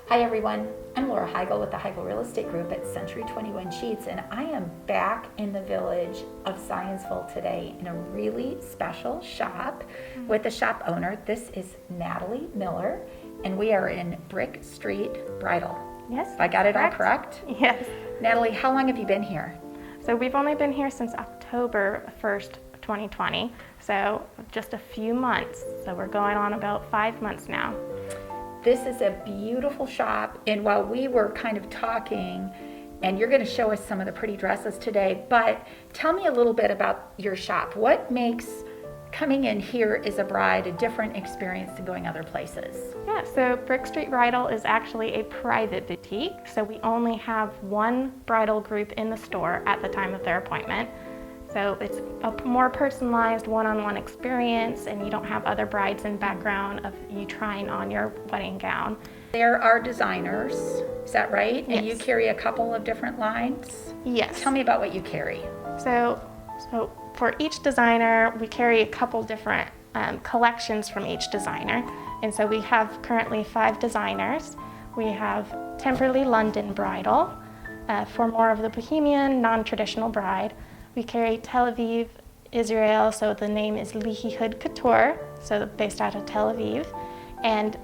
Hi everyone, I'm Laura Heigl with the Heigl Real Estate Group at Century 21 Sheets, and I am back in the village of Zionsville today in a really special shop with the shop owner. This is Natalie Miller, and we are in Brick Street Bridal. Yes. If I got it all correct? Yes. Natalie, how long have you been here? So we've only been here since October 1st, 2020, so just a few months. So we're going on about 5 months now. This is a beautiful shop, and while we were kind of talking, and you're going to show us some of the pretty dresses today, but tell me a little bit about your shop. What makes coming in here as a bride a different experience than going other places? Yeah, so Brick Street Bridal is actually a private boutique, so we only have one bridal group in the store at the time of their appointment. So it's a more personalized one-on-one experience, and you don't have other brides in background of you trying on your wedding gown. There are designers, is that right? Yes. And you carry a couple of different lines? Yes. Tell me about what you carry. So for each designer, we carry a couple different collections from each designer. And so we have currently 5 designers. We have Temperley London Bridal, for more of the bohemian, non-traditional bride. We carry Tel Aviv, Israel, so the name is Heigl Couture, so based out of Tel Aviv. And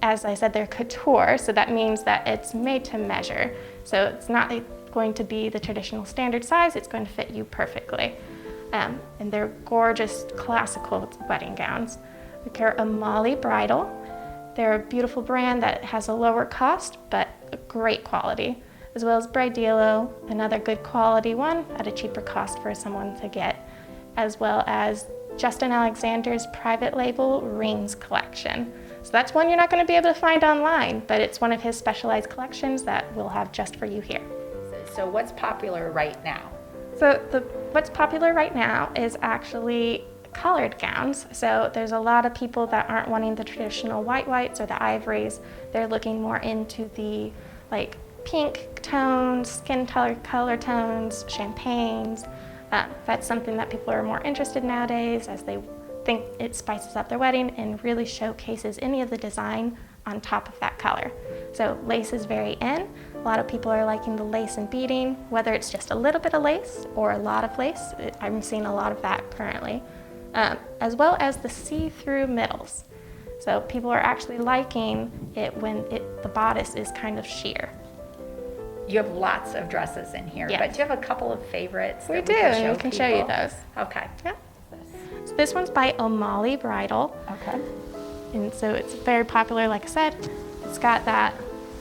as I said, they're couture, so that means that it's made to measure. So it's not going to be the traditional standard size, it's going to fit you perfectly. And they're gorgeous classical wedding gowns. We carry Amali Bridal. They're a beautiful brand that has a lower cost, but a great quality, as well as Bridilo, another good quality one at a cheaper cost for someone to get, as well as Justin Alexander's private label Rings collection. So that's one you're not going to be able to find online, but it's one of his specialized collections that we'll have just for you here. So what's popular right now? So what's popular right now is actually colored gowns. So there's a lot of people that aren't wanting the traditional whites or the ivories. They're looking more into the like pink tones, skin color tones, champagnes. That's something that people are more interested in nowadays, as they think it spices up their wedding and really showcases any of the design on top of that color. So lace is very in. A lot of people are liking the lace and beading, whether it's just a little bit of lace or a lot of lace. I'm seeing a lot of that currently, as well as the see-through middles. So people are actually liking it when the bodice is kind of sheer. You have lots of dresses in here, Yes. but do you have a couple of favorites? We that do, and we can show you people? those. Okay. Yeah. So this one's by Amali Bridal. Okay. And so it's very popular, like I said. It's got that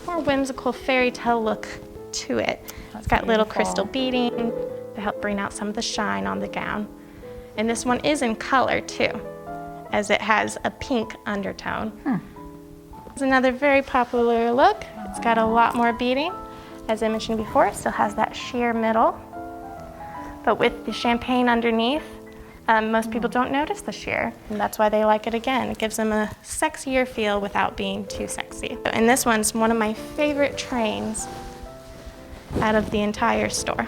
more whimsical fairy tale look to it. It's got little crystal beading to help bring out some of the shine on the gown. And this one is in color too, as it has a pink undertone. It's another very popular look. It's got a lot more beading. As I mentioned before, it still has that sheer middle, but with the champagne underneath, most people don't notice the sheer, and that's why they like it again. It gives them a sexier feel without being too sexy. And this one's one of my favorite trains out of the entire store,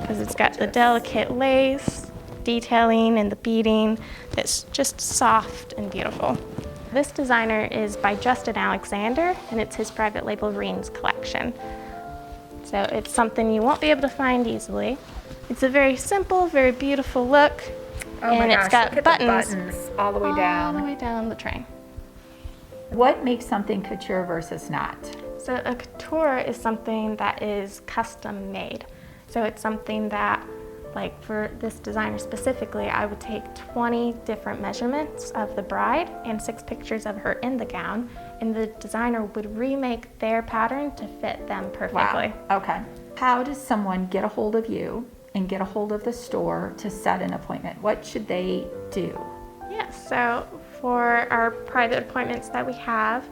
because it's got the delicate lace detailing and the beading that's just soft and beautiful. This designer is by Justin Alexander, and it's his private label Rings collection. So it's something you won't be able to find easily. It's a very simple, very beautiful look. Oh my and gosh, it's got look at buttons, the buttons all the way down. all the way down the train. What makes something couture versus not? So a couture is something that is custom made. So it's something that, like for this designer specifically, I would take 20 different measurements of the bride and 6 pictures of her in the gown, and the designer would remake their pattern to fit them perfectly. Wow. Okay. How does someone get a hold of you and get a hold of the store to set an appointment? What should they do? Yes, so for our private appointments that we have,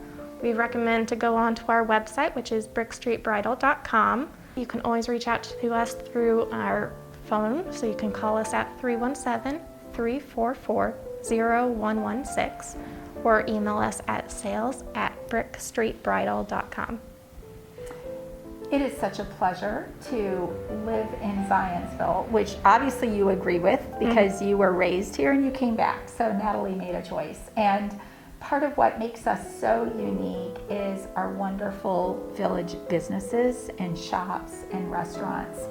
we recommend to go onto our website, which is brickstreetbridal.com. You can always reach out to us through our phone, so you can call us at 317-344-0116 or email us at sales@brickstreetbridal.com. It is such a pleasure to live in Zionsville, which obviously you agree with because you were raised here and you came back. So Natalie made a choice. And part of what makes us so unique is our wonderful village businesses and shops and restaurants.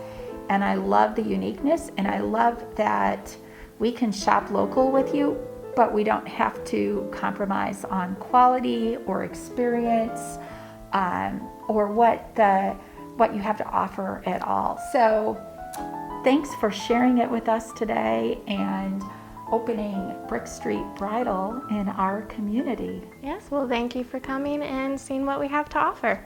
And I love the uniqueness, and I love that we can shop local with you, but we don't have to compromise on quality or experience or what you have to offer at all. So thanks for sharing it with us today and opening Brick Street Bridal in our community. Yes, well, thank you for coming and seeing what we have to offer.